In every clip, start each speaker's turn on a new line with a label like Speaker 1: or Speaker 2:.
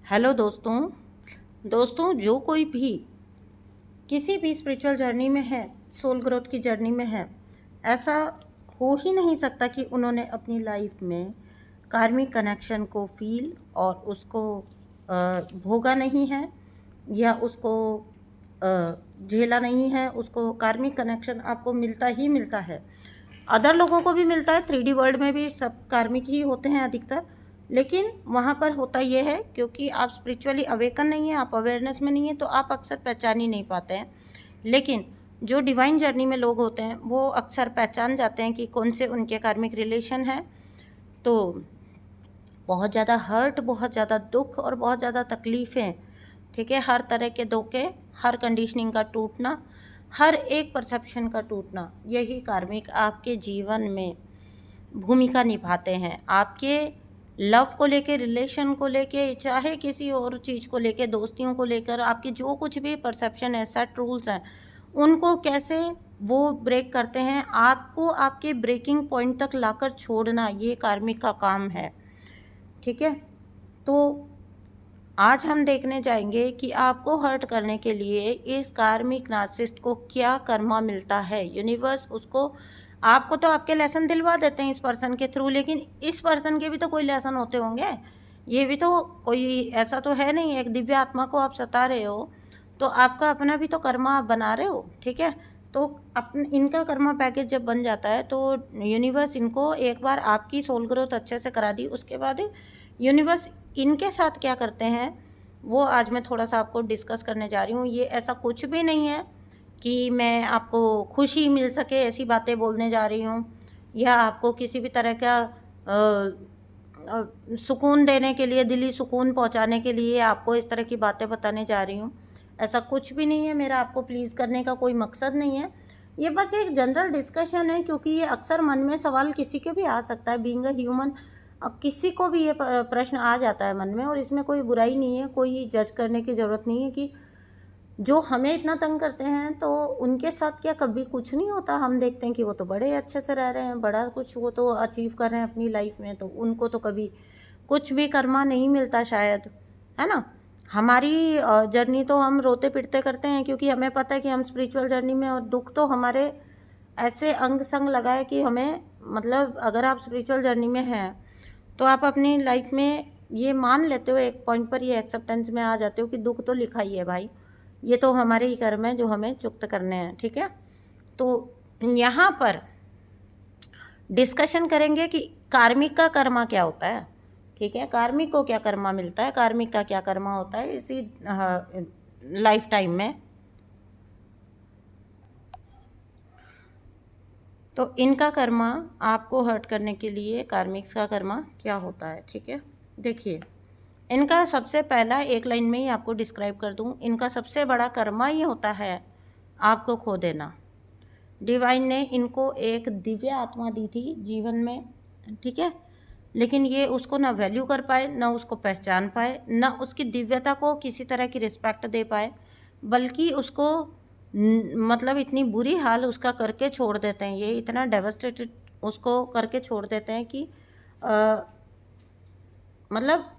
Speaker 1: Hello दोस्तों जो कोई भी किसी भी स्पिरिचुअल जर्नी में है, सोल ग्रोथ की जर्नी में है, ऐसा हो ही नहीं सकता कि उन्होंने अपनी लाइफ में कार्मिक कनेक्शन को फील और उसको भोगा नहीं है या उसको झेला नहीं है। उसको कार्मिक कनेक्शन आपको मिलता ही मिलता है। अदर लोगों को भी मिलता है, 3D वर्ल्ड में भी सब कार्मिक ही होते हैं अधिकतर, लेकिन वहाँ पर होता ये है क्योंकि आप स्पिरिचुअली अवेकन नहीं है, आप अवेयरनेस में नहीं है, तो आप अक्सर पहचान ही नहीं पाते हैं। लेकिन जो डिवाइन जर्नी में लोग होते हैं वो अक्सर पहचान जाते हैं कि कौन से उनके कार्मिक रिलेशन है। तो बहुत ज़्यादा हर्ट, बहुत ज़्यादा दुख और बहुत ज़्यादा तकलीफ़ें, ठीक है, हर तरह के धोखे, हर कंडीशनिंग का टूटना, हर एक परसेप्शन का टूटना, यही कार्मिक आपके जीवन में भूमिका निभाते हैं। आपके लव को लेके, रिलेशन को लेके, चाहे किसी और चीज़ को लेके, दोस्तियों को लेकर, आपकी जो कुछ भी परसेप्शन है, सेट रूल्स हैं, उनको कैसे वो ब्रेक करते हैं, आपको आपके ब्रेकिंग पॉइंट तक लाकर छोड़ना, ये कार्मिक का काम है। ठीक है, तो आज हम देखने जाएंगे कि आपको हर्ट करने के लिए इस कार्मिक नार्सिसिस्ट को क्या कर्मा मिलता है। यूनिवर्स उसको, आपको तो आपके लेसन दिलवा देते हैं इस पर्सन के थ्रू, लेकिन इस पर्सन के भी तो कोई लेसन होते होंगे। ये भी तो कोई ऐसा तो है नहीं, एक दिव्य आत्मा को आप सता रहे हो तो आपका अपना भी तो कर्मा आप बना रहे हो। ठीक है, तो अपन इनका कर्मा पैकेज जब बन जाता है तो यूनिवर्स इनको एक बार आपकी सोल ग्रोथ अच्छे से करा दी, उसके बाद यूनिवर्स इनके साथ क्या करते हैं वो आज मैं थोड़ा सा आपको डिस्कस करने जा रही हूँ। ये ऐसा कुछ भी नहीं है कि मैं आपको खुशी मिल सके ऐसी बातें बोलने जा रही हूँ, या आपको किसी भी तरह का सुकून देने के लिए, दिली सुकून पहुँचाने के लिए आपको इस तरह की बातें बताने जा रही हूँ। ऐसा कुछ भी नहीं है, मेरा आपको प्लीज़ करने का कोई मकसद नहीं है। ये बस एक जनरल डिस्कशन है, क्योंकि ये अक्सर मन में सवाल किसी के भी आ सकता है। बीइंग अ ह्यूमन, किसी को भी ये प्रश्न आ जाता है मन में, और इसमें कोई बुराई नहीं है, कोई जज करने की ज़रूरत नहीं है कि जो हमें इतना तंग करते हैं तो उनके साथ क्या कभी कुछ नहीं होता। हम देखते हैं कि वो तो बड़े अच्छे से रह रहे हैं, बड़ा कुछ वो तो अचीव कर रहे हैं अपनी लाइफ में, तो उनको तो कभी कुछ भी कर्मा नहीं मिलता शायद, है ना। हमारी जर्नी तो हम रोते पिटते करते हैं, क्योंकि हमें पता है कि हम स्पिरिचुअल जर्नी में, और दुख तो हमारे ऐसे अंग संग लगा है कि हमें, मतलब अगर आप स्पिरिचुअल जर्नी में हैं तो आप अपनी लाइफ में ये मान लेते हो, एक पॉइंट पर ये एक्सेप्टेंस में आ जाते हो कि दुख तो लिखा ही है भाई, ये तो हमारे ही कर्म है जो हमें चुक्त करने हैं। ठीक है, तो यहाँ पर डिस्कशन करेंगे कि कार्मिक का कर्मा क्या होता है। ठीक है, कार्मिक को क्या कर्मा मिलता है, कार्मिक का क्या कर्मा होता है इसी लाइफ टाइम में। तो इनका कर्मा आपको हर्ट करने के लिए कार्मिक्स का कर्मा क्या होता है। ठीक है, देखिए, इनका सबसे पहला एक लाइन में ही आपको डिस्क्राइब कर दूं, इनका सबसे बड़ा कर्मा ये होता है आपको खो देना। डिवाइन ने इनको एक दिव्य आत्मा दी थी जीवन में, ठीक है, लेकिन ये उसको ना वैल्यू कर पाए, ना उसको पहचान पाए, ना उसकी दिव्यता को किसी तरह की रिस्पेक्ट दे पाए, बल्कि उसको मतलब इतनी बुरी हाल उसका करके छोड़ देते हैं। ये इतना डेवस्टेटेड उसको करके छोड़ देते हैं कि मतलब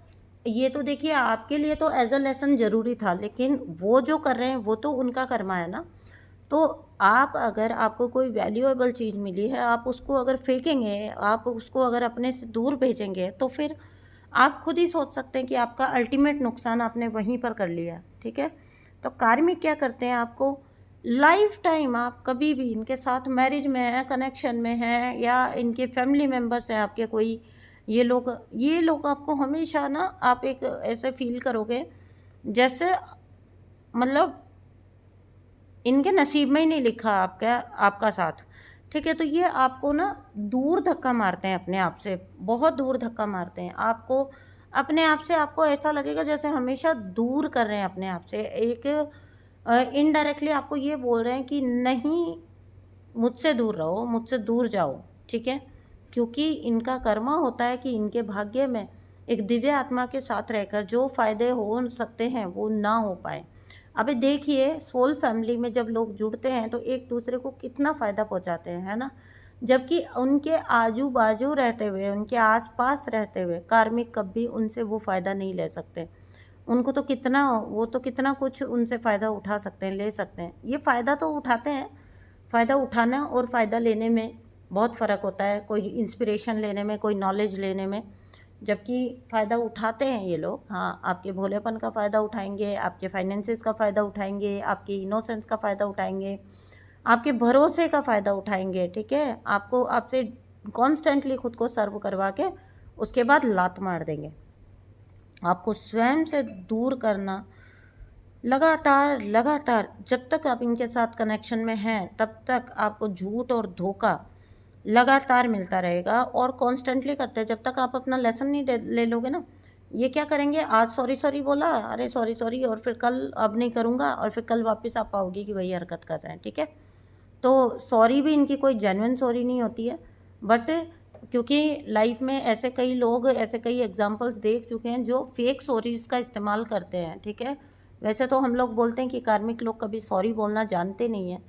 Speaker 1: ये तो देखिए आपके लिए तो एज अ लेसन ज़रूरी था, लेकिन वो जो कर रहे हैं वो तो उनका कर्मा है ना। तो आप, अगर आपको कोई वैल्यूएबल चीज़ मिली है, आप उसको अगर फेंकेंगे, आप उसको अगर अपने से दूर भेजेंगे, तो फिर आप खुद ही सोच सकते हैं कि आपका अल्टीमेट नुकसान आपने वहीं पर कर लिया। ठीक है, तो कार्मिक क्या करते हैं, आपको लाइफ टाइम, आप कभी भी इनके साथ मैरिज में हैं, कनेक्शन में हैं, या इनके फैमिली मेम्बर्स हैं आपके कोई, ये लोग आपको हमेशा ना, आप एक ऐसे फील करोगे जैसे, मतलब इनके नसीब में ही नहीं लिखा आपका साथ। ठीक है, तो ये आपको ना दूर धक्का मारते हैं अपने आप से, बहुत दूर धक्का मारते हैं आपको अपने आप से। आपको ऐसा लगेगा जैसे हमेशा दूर कर रहे हैं अपने आप से, एक इनडायरेक्टली आपको ये बोल रहे हैं कि नहीं, मुझसे दूर रहो, मुझसे दूर जाओ। ठीक है, क्योंकि इनका कर्मा होता है कि इनके भाग्य में एक दिव्य आत्मा के साथ रहकर जो फ़ायदे हो सकते हैं वो ना हो पाए। अभी देखिए, सोल फैमिली में जब लोग जुड़ते हैं तो एक दूसरे को कितना फ़ायदा पहुंचाते हैं, है ना। जबकि उनके आजू बाजू रहते हुए, उनके आसपास रहते हुए कार्मिक कभी उनसे वो फ़ायदा नहीं ले सकते। उनको तो कितना, वो तो कितना कुछ उनसे फ़ायदा उठा सकते हैं, ले सकते हैं। ये फ़ायदा तो उठाते हैं, फ़ायदा उठाना और फ़ायदा लेने में बहुत फ़र्क होता है। कोई इंस्पिरेशन लेने में, कोई नॉलेज लेने में, जबकि फ़ायदा उठाते हैं ये लोग। हाँ, आपके भोलेपन का फ़ायदा उठाएंगे, आपके फाइनेंसेस का फ़ायदा उठाएंगे, आपकी इनोसेंस का फ़ायदा उठाएंगे, आपके भरोसे का फ़ायदा उठाएंगे। ठीक है, आपको आपसे कॉन्स्टेंटली खुद को सर्व करवा के उसके बाद लात मार देंगे। आपको स्वयं से दूर करना, लगातार लगातार जब तक आप इनके साथ कनेक्शन में हैं तब तक आपको झूठ और धोखा लगातार मिलता रहेगा। और कॉन्स्टेंटली करते हैं, जब तक आप अपना लेसन नहीं ले लोगे ना। ये क्या करेंगे, आज सॉरी सॉरी बोला, अरे सॉरी सॉरी, और फिर कल अब नहीं करूँगा, और फिर कल वापस आप पाओगे कि वही हरकत कर रहे हैं। ठीक है, तो सॉरी भी इनकी कोई जेन्युइन सॉरी नहीं होती है। बट क्योंकि लाइफ में ऐसे कई लोग, ऐसे कई एग्जांपल्स देख चुके हैं जो फेक सॉरीज़ का इस्तेमाल करते हैं। ठीक है, वैसे तो हम लोग बोलते हैं कि कार्मिक लोग कभी सॉरी बोलना जानते नहीं हैं,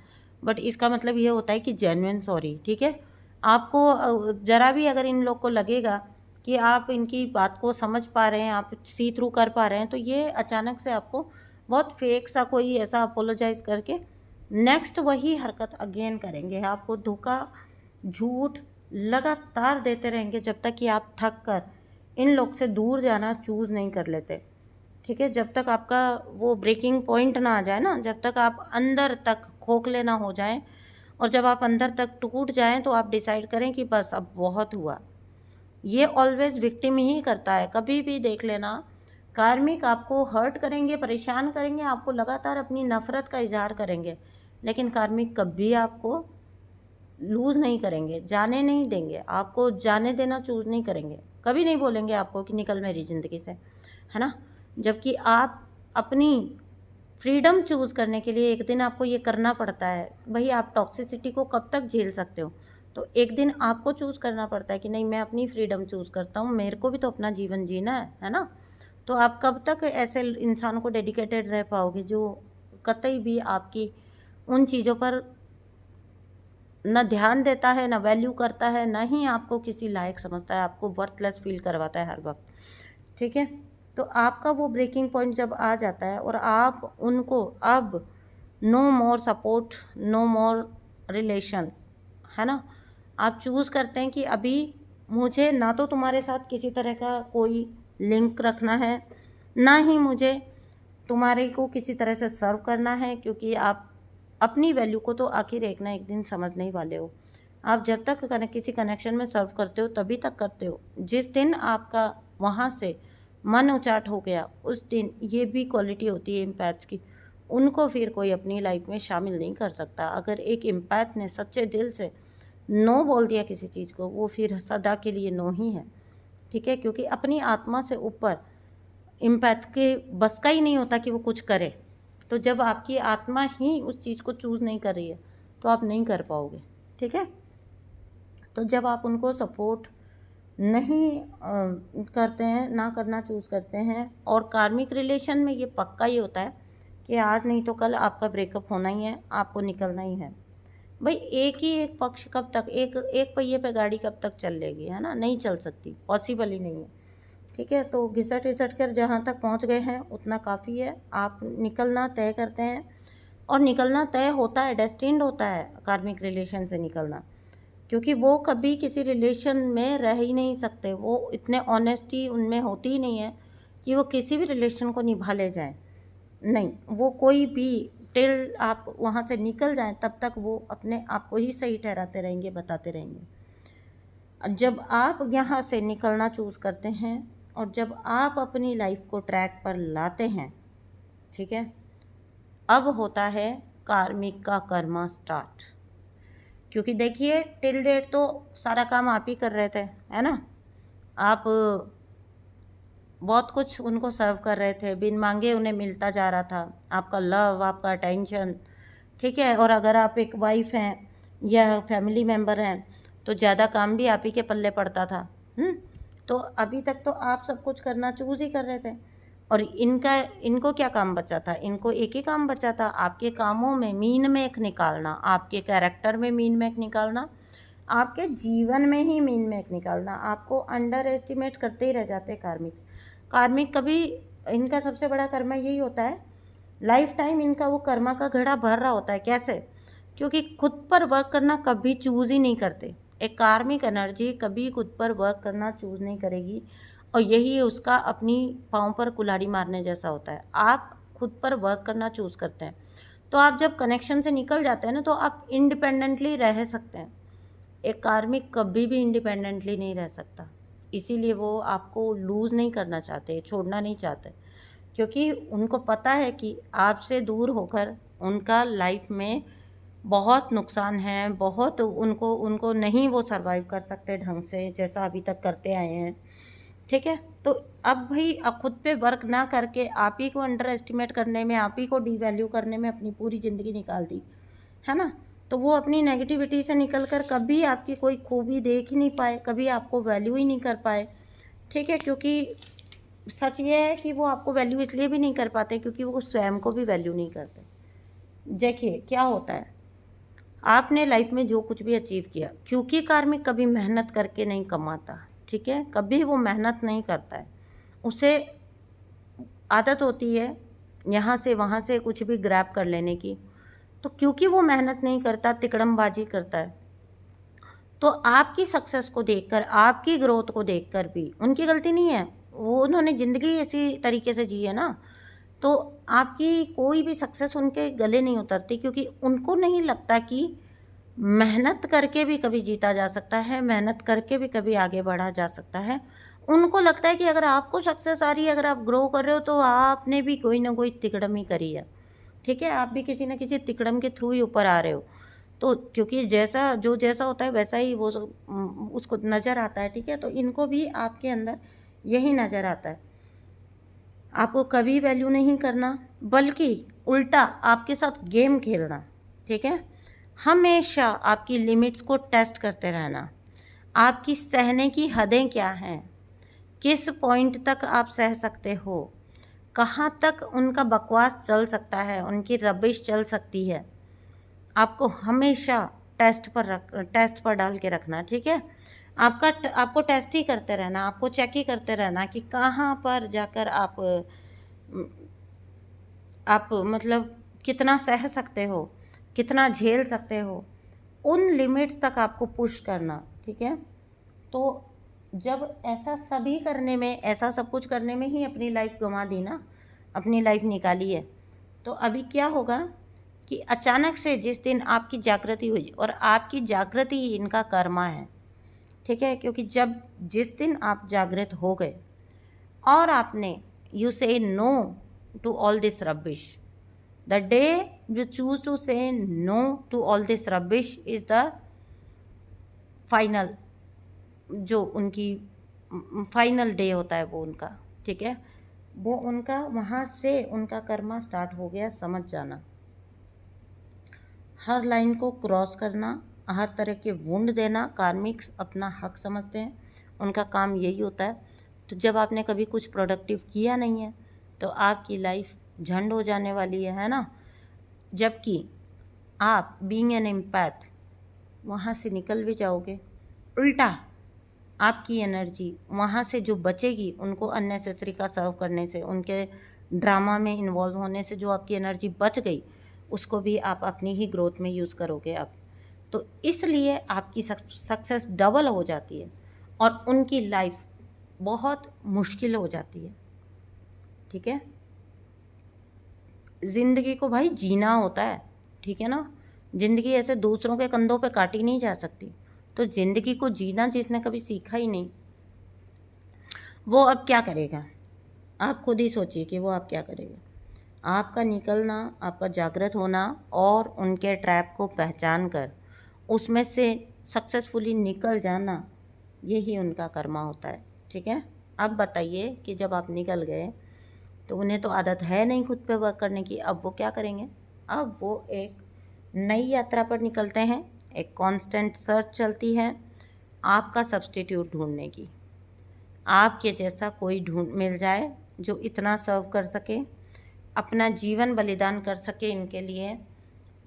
Speaker 1: बट इसका मतलब ये होता है कि जेन्युइन सॉरी। ठीक है, आपको ज़रा भी अगर इन लोग को लगेगा कि आप इनकी बात को समझ पा रहे हैं, आप सी थ्रू कर पा रहे हैं, तो ये अचानक से आपको बहुत फेक सा कोई ऐसा अपोलोजाइज़ करके नेक्स्ट वही हरकत अगेन करेंगे। आपको धोखा, झूठ लगातार देते रहेंगे जब तक कि आप थक कर इन लोग से दूर जाना चूज़ नहीं कर लेते। ठीक है, जब तक आपका वो ब्रेकिंग पॉइंट ना आ जाए ना, जब तक आप अंदर तक खोखले ना हो जाएं, और जब आप अंदर तक टूट जाएं तो आप डिसाइड करें कि बस अब बहुत हुआ। ये ऑलवेज विक्टिम ही करता है। कभी भी देख लेना, कार्मिक आपको हर्ट करेंगे, परेशान करेंगे, आपको लगातार अपनी नफ़रत का इजहार करेंगे, लेकिन कार्मिक कभी आपको लूज़ नहीं करेंगे, जाने नहीं देंगे, आपको जाने देना चूज़ नहीं करेंगे। कभी नहीं बोलेंगे आपको कि निकल मेरी ज़िंदगी से, है ना। जबकि आप अपनी फ्रीडम चूज़ करने के लिए एक दिन आपको ये करना पड़ता है। भाई, आप टॉक्सिसिटी को कब तक झेल सकते हो, तो एक दिन आपको चूज़ करना पड़ता है कि नहीं, मैं अपनी फ्रीडम चूज़ करता हूँ, मेरे को भी तो अपना जीवन जीना है ना। तो आप कब तक ऐसे इंसान को डेडिकेटेड रह पाओगे जो कतई भी आपकी उन चीज़ों पर ना ध्यान देता है, ना वैल्यू करता है, ना ही आपको किसी लायक समझता है, आपको वर्थलेस फील करवाता है हर वक्त। ठीक है, तो आपका वो ब्रेकिंग पॉइंट जब आ जाता है और आप उनको अब नो मोर सपोर्ट, नो मोर रिलेशन, है ना, आप चूज़ करते हैं कि अभी मुझे ना तो तुम्हारे साथ किसी तरह का कोई लिंक रखना है, ना ही मुझे तुम्हारे को किसी तरह से सर्व करना है, क्योंकि आप अपनी वैल्यू को तो आखिर एक ना एक दिन समझने ही वाले हो। आप जब तक किसी कनेक्शन में सर्व करते हो तभी तक करते हो, जिस दिन आपका वहाँ से मन उचाट हो गया उस दिन ये भी क्वालिटी होती है एम्पैथ्स की, उनको फिर कोई अपनी लाइफ में शामिल नहीं कर सकता। अगर एक एम्पैथ ने सच्चे दिल से नो बोल दिया किसी चीज़ को, वो फिर सदा के लिए नो ही है। ठीक है, क्योंकि अपनी आत्मा से ऊपर इम्पैथ के बस का ही नहीं होता कि वो कुछ करे। तो जब आपकी आत्मा ही उस चीज़ को चूज़ नहीं कर रही है तो आप नहीं कर पाओगे। ठीक है, तो जब आप उनको सपोर्ट नहीं करते हैं, ना करना चूज़ करते हैं, और कार्मिक रिलेशन में ये पक्का ही होता है कि आज नहीं तो कल आपका ब्रेकअप होना ही है, आपको निकलना ही है। भाई, एक ही एक पक्ष कब तक, एक एक पहिए पे गाड़ी कब तक चल लेगी, है ना, नहीं चल सकती, पॉसिबल ही नहीं है। ठीक है, तो घिसट घिसट कर जहाँ तक पहुँच गए हैं उतना काफ़ी है। आप निकलना तय करते हैं, और निकलना तय होता है, डेस्टिन्ड होता है कार्मिक रिलेशन से निकलना, क्योंकि वो कभी किसी रिलेशन में रह ही नहीं सकते। वो इतने ऑनेस्टी उनमें होती ही नहीं है कि वो किसी भी रिलेशन को निभा ले जाएं। नहीं, वो कोई भी टिल आप वहाँ से निकल जाएं तब तक वो अपने आप को ही सही ठहराते रहेंगे, बताते रहेंगे। जब आप यहाँ से निकलना चूज़ करते हैं और जब आप अपनी लाइफ को ट्रैक पर लाते हैं, ठीक है, अब होता है कार्मिक का कर्मा स्टार्ट। क्योंकि देखिए, टिल डेट तो सारा काम आप ही कर रहे थे, है ना। आप बहुत कुछ उनको सर्व कर रहे थे, बिन मांगे उन्हें मिलता जा रहा था, आपका लव, आपका अटेंशन। ठीक है, और अगर आप एक वाइफ हैं या फैमिली मेम्बर हैं तो ज़्यादा काम भी आप ही के पल्ले पड़ता था। तो अभी तक तो आप सब कुछ करना चूज़ ही कर रहे थे, और इनको क्या काम बचा था, इनको एक ही काम बचा था, आपके कामों में मीन मेख निकालना, आपके कैरेक्टर में मीन मेख निकालना, आपके जीवन में ही मीन मेख निकालना। आपको अंडर एस्टिमेट करते ही रह जाते कार्मिक्स। कार्मिक कभी इनका सबसे बड़ा कर्मा यही होता है, लाइफ टाइम इनका वो कर्मा का घड़ा भर रहा होता है। कैसे? क्योंकि खुद पर वर्क करना कभी चूज़ ही नहीं करते। एक कार्मिक एनर्जी कभी खुद पर वर्क करना चूज़ नहीं करेगी, और यही उसका अपनी पाँव पर कुल्हाड़ी मारने जैसा होता है। आप खुद पर वर्क करना चूज़ करते हैं, तो आप जब कनेक्शन से निकल जाते हैं ना, तो आप इंडिपेंडेंटली रह सकते हैं। एक कार्मिक कभी भी इंडिपेंडेंटली नहीं रह सकता, इसीलिए वो आपको लूज़ नहीं करना चाहते, छोड़ना नहीं चाहते, क्योंकि उनको पता है कि आपसे दूर होकर उनका लाइफ में बहुत नुकसान है, बहुत उनको उनको नहीं वो सर्वाइव कर सकते ढंग से जैसा अभी तक करते आए हैं। ठीक है, तो अब भाई खुद पे वर्क ना करके आप ही को अंडर एस्टिमेट करने में, आप ही को डीवैल्यू करने में अपनी पूरी ज़िंदगी निकाल दी है ना। तो वो अपनी नेगेटिविटी से निकल कर कभी आपकी कोई खूबी देख ही नहीं पाए, कभी आपको वैल्यू ही नहीं कर पाए। ठीक है, क्योंकि सच ये है कि वो आपको वैल्यू इसलिए भी नहीं कर पाते क्योंकि वो स्वयं को भी वैल्यू नहीं करते। देखिए क्या होता है, आपने लाइफ में जो कुछ भी अचीव किया, क्योंकि कार्मिक कभी मेहनत करके नहीं कमाता। ठीक है, कभी वो मेहनत नहीं करता है, उसे आदत होती है यहाँ से वहाँ से कुछ भी ग्रैब कर लेने की। तो क्योंकि वो मेहनत नहीं करता, तिकड़मबाजी करता है, तो आपकी सक्सेस को देखकर, आपकी ग्रोथ को देखकर भी, उनकी गलती नहीं है, वो उन्होंने ज़िंदगी ऐसी तरीके से जी है ना, तो आपकी कोई भी सक्सेस उनके गले नहीं उतरती, क्योंकि उनको नहीं लगता कि मेहनत करके भी कभी जीता जा सकता है, मेहनत करके भी कभी आगे बढ़ा जा सकता है। उनको लगता है कि अगर आपको सक्सेस आ रही है, अगर आप ग्रो कर रहे हो, तो आपने भी कोई ना कोई तिकड़म ही करी है। ठीक है, आप भी किसी न किसी तिकड़म के थ्रू ही ऊपर आ रहे हो। तो क्योंकि जैसा होता है वैसा ही वो उसको नज़र आता है। ठीक है, तो इनको भी आपके अंदर यही नज़र आता है, आपको कभी वैल्यू नहीं करना, बल्कि उल्टा आपके साथ गेम खेलना। ठीक है, हमेशा आपकी लिमिट्स को टेस्ट करते रहना, आपकी सहने की हदें क्या हैं, किस पॉइंट तक आप सह सकते हो, कहाँ तक उनका बकवास चल सकता है, उनकी रबिश चल सकती है, आपको हमेशा टेस्ट पर डाल के रखना। ठीक है, आपको टेस्ट ही करते रहना, आपको चेक ही करते रहना कि कहाँ पर जाकर आप मतलब कितना सह सकते हो, कितना झेल सकते हो, उन लिमिट्स तक आपको पुश करना। ठीक है, तो जब ऐसा सभी करने में, ऐसा सब कुछ करने में ही अपनी लाइफ गंवा दी ना, अपनी लाइफ निकाली है, तो अभी क्या होगा कि अचानक से जिस दिन आपकी जागृति हुई, और आपकी जागृति ही इनका कर्मा है। ठीक है, क्योंकि जिस दिन आप जागृत हो गए और आपने you say no to all this rubbish, the day you choose to say no to all this rubbish is the final, जो उनकी फाइनल डे होता है वो उनका। ठीक है, वो उनका वहाँ से उनका कर्मा स्टार्ट हो गया, समझ जाना। हर लाइन को क्रॉस करना, हर तरह के वुंड देना, कार्मिक्स अपना हक समझते हैं, उनका काम यही होता है। तो जब आपने कभी कुछ प्रोडक्टिव किया नहीं है, तो आपकी लाइफ झंड हो जाने वाली है ना। जबकि आप बीइंग एन एम्पैथ वहाँ से निकल भी जाओगे, उल्टा आपकी एनर्जी वहाँ से जो बचेगी, उनको अननेसेसरी का सर्व करने से, उनके ड्रामा में इन्वॉल्व होने से जो आपकी एनर्जी बच गई, उसको भी आप अपनी ही ग्रोथ में यूज़ करोगे आप। तो इसलिए आपकी सक्सेस डबल हो जाती है और उनकी लाइफ बहुत मुश्किल हो जाती है। ठीक है, ज़िंदगी को भाई जीना होता है। ठीक है ना, ज़िंदगी ऐसे दूसरों के कंधों पे काटी नहीं जा सकती। तो ज़िंदगी को जीना जिसने कभी सीखा ही नहीं, वो अब क्या करेगा? आप खुद ही सोचिए कि वो आप क्या करेगा। आपका निकलना, आपका जागृत होना और उनके ट्रैप को पहचान कर उसमें से सक्सेसफुली निकल जाना, यही उनका कर्मा होता है। ठीक है, अब बताइए कि जब आप निकल गए तो उन्हें तो आदत है नहीं खुद पे वर्क करने की, अब वो क्या करेंगे? अब वो एक नई यात्रा पर निकलते हैं, एक कांस्टेंट सर्च चलती है आपका सब्स्टिट्यूट ढूंढने की। आपके जैसा कोई मिल जाए जो इतना सर्व कर सके, अपना जीवन बलिदान कर सके इनके लिए,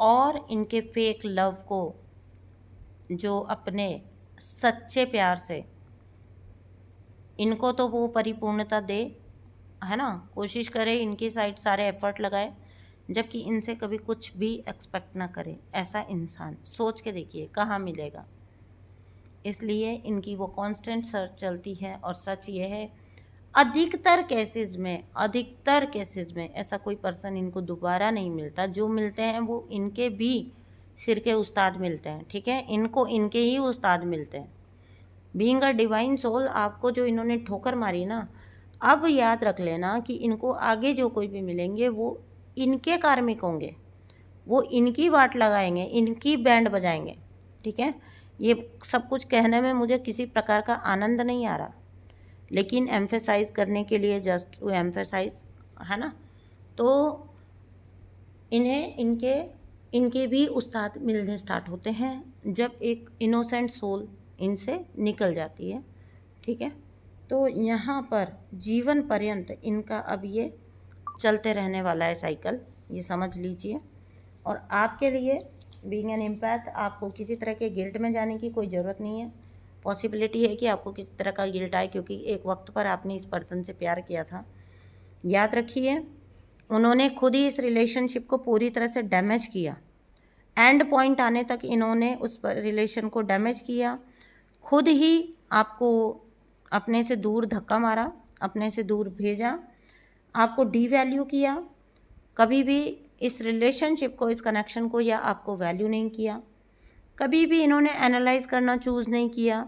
Speaker 1: और इनके फेक लव को, जो अपने सच्चे प्यार से इनको तो वो परिपूर्णता दे, है ना, कोशिश करे, इनकी साइड सारे एफर्ट लगाए, जबकि इनसे कभी कुछ भी एक्सपेक्ट ना करे। ऐसा इंसान सोच के देखिए कहाँ मिलेगा। इसलिए इनकी वो कांस्टेंट सर्च चलती है। और सच ये है, अधिकतर केसेस में ऐसा कोई पर्सन इनको दोबारा नहीं मिलता। जो मिलते हैं वो इनके भी सिर के उस्ताद मिलते हैं, ठीक है, इनको इनके ही उस्ताद मिलते हैं। बीइंग अ डिवाइन सोल, आपको जो इन्होंने ठोकर मारी ना, अब याद रख लेना कि इनको आगे जो कोई भी मिलेंगे वो इनके कार्मिक होंगे, वो इनकी वाट लगाएंगे, इनकी बैंड बजाएंगे, ठीक है। ये सब कुछ कहने में मुझे किसी प्रकार का आनंद नहीं आ रहा, लेकिन एम्फेसाइज करने के लिए, जस्ट टू एम्फेसाइज, है ना। तो इन्हें इनके भी उस्ताद मिलने स्टार्ट होते हैं जब एक इनोसेंट सोल इनसे निकल जाती है, ठीक है। तो यहाँ पर जीवन पर्यंत इनका अब ये चलते रहने वाला है साइकिल, ये समझ लीजिए। और आपके लिए बीइंग एन एम्पैथ, आपको किसी तरह के गिल्ट में जाने की कोई ज़रूरत नहीं है। पॉसिबिलिटी है कि आपको किसी तरह का गिल्ट आए, क्योंकि एक वक्त पर आपने इस पर्सन से प्यार किया था। याद रखिए, उन्होंने खुद ही इस रिलेशनशिप को पूरी तरह से डैमेज किया। एंड पॉइंट आने तक इन्होंने उस रिलेशन को डैमेज किया, खुद ही आपको अपने से दूर धक्का मारा, अपने से दूर भेजा, आपको डीवैल्यू किया। कभी भी इस रिलेशनशिप को, इस कनेक्शन को या आपको वैल्यू नहीं किया। कभी भी इन्होंने एनालाइज करना चूज़ नहीं किया,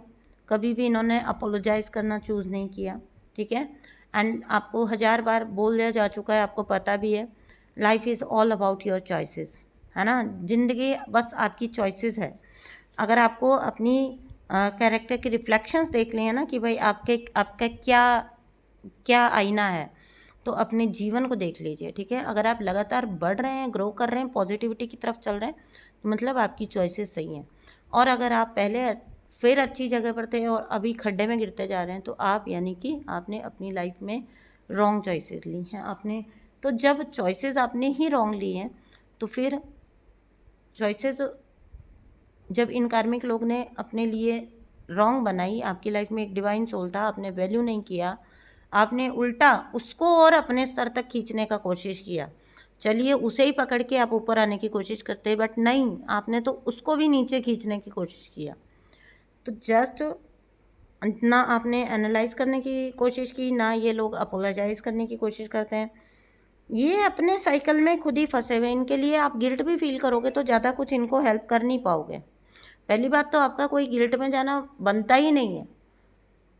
Speaker 1: कभी भी इन्होंने अपोलोजाइज़ करना चूज़ नहीं किया, ठीक है। एंड आपको 1000 बार बोल दिया जा चुका है, आपको पता भी है, life is all about your choices, है ना। ज़िंदगी बस आपकी चॉइसेस है। अगर आपको अपनी कैरेक्टर की रिफ्लेक्शंस देख लिए हैं ना कि भाई आपका क्या क्या आईना है, तो अपने जीवन को देख लीजिए, ठीक है। अगर आप लगातार बढ़ रहे हैं, ग्रो कर रहे हैं, पॉजिटिविटी की तरफ चल रहे हैं, तो मतलब आपकी चॉइसेस सही हैं। और अगर आप पहले फिर अच्छी जगह पर थे और अभी खड्डे में गिरते जा रहे हैं, तो आप यानी कि आपने अपनी लाइफ में रॉन्ग चॉइसेस ली हैं आपने। तो जब चॉइसेस आपने ही रॉन्ग ली हैं, तो फिर चॉइसेस जब इन कार्मिक लोग ने अपने लिए रॉन्ग बनाई, आपकी लाइफ में एक डिवाइन सोल था, आपने वैल्यू नहीं किया, आपने उल्टा उसको और अपने स्तर तक खींचने का कोशिश किया। चलिए उसे ही पकड़ के आप ऊपर आने की कोशिश करते, बट नहीं, आपने तो उसको भी नीचे खींचने की कोशिश किया। तो जस्ट ना आपने एनालाइज करने की कोशिश की, ना ये लोग अपोलोजाइज करने की कोशिश करते हैं। ये अपने साइकिल में खुद ही फंसे हुए। इनके लिए आप गिल्ट भी फील करोगे तो ज़्यादा कुछ इनको हेल्प कर नहीं पाओगे। पहली बात तो आपका कोई गिल्ट में जाना बनता ही नहीं है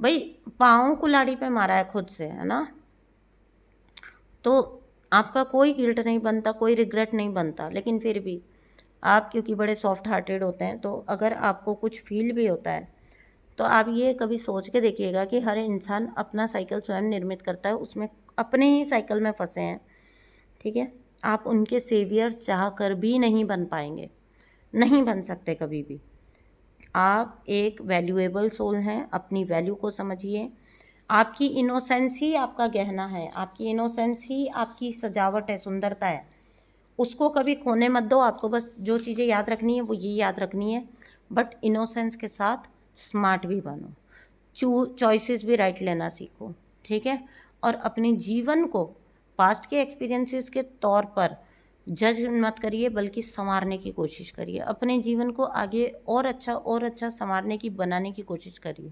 Speaker 1: भाई, पाँव कुल्हाड़ी पे मारा है खुद से, है ना। तो आपका कोई गिल्ट नहीं बनता, कोई रिग्रेट नहीं बनता। लेकिन फिर भी आप क्योंकि बड़े सॉफ्ट हार्टेड होते हैं, तो अगर आपको कुछ फील भी होता है, तो आप ये कभी सोच के देखिएगा कि हर इंसान अपना साइकिल स्वयं निर्मित करता है, उसमें अपने ही साइकिल में फंसे हैं, ठीक है। आप उनके सेवियर चाह कर भी नहीं बन पाएंगे, नहीं बन सकते कभी भी। आप एक वैल्यूएबल सोल हैं, अपनी वैल्यू को समझिए। आपकी इनोसेंस ही आपका गहना है, आपकी इनोसेंस ही आपकी सजावट है, सुंदरता है। उसको कभी खोने मत दो। आपको बस जो चीज़ें याद रखनी है वो ये याद रखनी है, बट इनोसेंस के साथ स्मार्ट भी बनो, चॉइसेस भी राइट लेना सीखो, ठीक है। और अपने जीवन को पास्ट के एक्सपीरियंसेस के तौर पर जज मत करिए, बल्कि संवारने की कोशिश करिए। अपने जीवन को आगे और अच्छा संवारने की, बनाने की कोशिश करिए।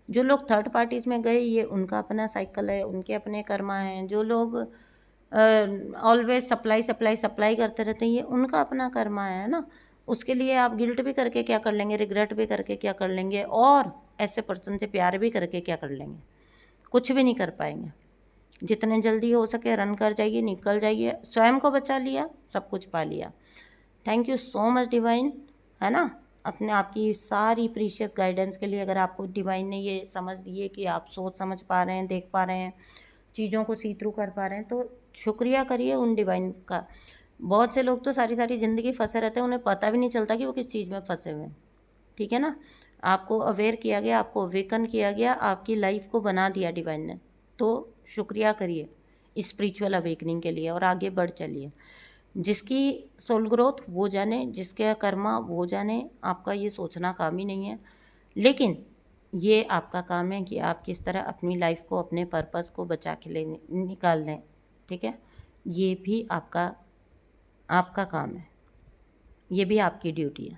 Speaker 1: जो लोग थर्ड पार्टीज़ में गए, ये उनका अपना साइकिल है, उनके अपने कर्मा हैं। जो लोग ऑलवेज सप्लाई करते रहते हैं, ये उनका अपना कर्मा है ना। उसके लिए आप गिल्ट भी करके क्या कर लेंगे, रिग्रेट भी करके क्या कर लेंगे, और ऐसे पर्सन से प्यार भी करके क्या कर लेंगे, कुछ भी नहीं कर पाएंगे। जितने जल्दी हो सके रन कर जाइए, निकल जाइए, स्वयं को बचा लिया, सब कुछ पा लिया। Thank you so much divine, है ना, अपने आपकी सारी प्रीशियस गाइडेंस के लिए। अगर आपको डिवाइन ने ये समझ दिए कि आप सोच समझ पा रहे हैं, देख पा रहे हैं, चीज़ों को सी थ्रू कर पा रहे हैं, तो शुक्रिया करिए उन डिवाइन का। बहुत से लोग तो सारी सारी ज़िंदगी फंसे रहते हैं, उन्हें पता भी नहीं चलता कि वो किस चीज़ में फंसे हुए हैं, ठीक है ना। आपको अवेयर किया गया, आपको अवेकन किया गया, आपकी लाइफ को बना दिया डिवाइन ने। तो शुक्रिया करिए स्पिरिचुअल अवेकनिंग के लिए और आगे बढ़ चलिए। जिसकी सोल ग्रोथ वो जाने, जिसके कर्मा वो जाने, आपका ये सोचना काम ही नहीं है। लेकिन ये आपका काम है कि आप किस तरह अपनी लाइफ को, अपने पर्पस को बचा के ले निकाल लें। ठीक है, ये भी आपका आपका काम है, ये भी आपकी ड्यूटी है।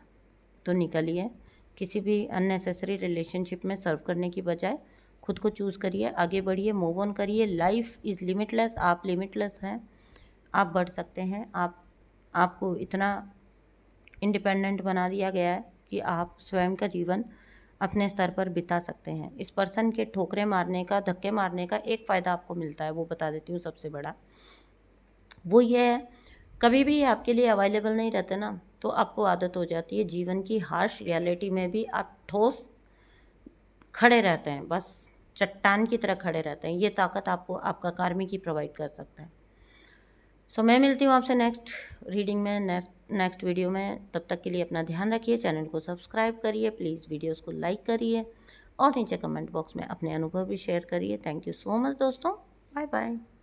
Speaker 1: तो निकलिए, किसी भी अननेसेसरी रिलेशनशिप में सर्व करने की बजाय खुद को चूज़ करिए, आगे बढ़िए, मूव ऑन करिए। लाइफ इज़ लिमिटलेस, आप लिमिटलेस हैं, आप बढ़ सकते हैं। आपको इतना इंडिपेंडेंट बना दिया गया है कि आप स्वयं का जीवन अपने स्तर पर बिता सकते हैं। इस पर्सन के ठोकरें मारने का, धक्के मारने का एक फ़ायदा आपको मिलता है, वो बता देती हूँ सबसे बड़ा। वो ये है, कभी भी आपके लिए अवेलेबल नहीं रहते ना, तो आपको आदत हो जाती है जीवन की हार्श रियलिटी में भी आप ठोस खड़े रहते हैं, बस चट्टान की तरह खड़े रहते हैं। ये ताकत आपको आपका कार्मिक ही प्रोवाइड कर सकता है। सो मैं मिलती हूँ आपसे नेक्स्ट रीडिंग में, नेक्स्ट वीडियो में। तब तक के लिए अपना ध्यान रखिए, चैनल को सब्सक्राइब करिए, प्लीज़ वीडियोस को लाइक करिए और नीचे कमेंट बॉक्स में अपने अनुभव भी शेयर करिए। थैंक यू सो मच दोस्तों, बाय बाय।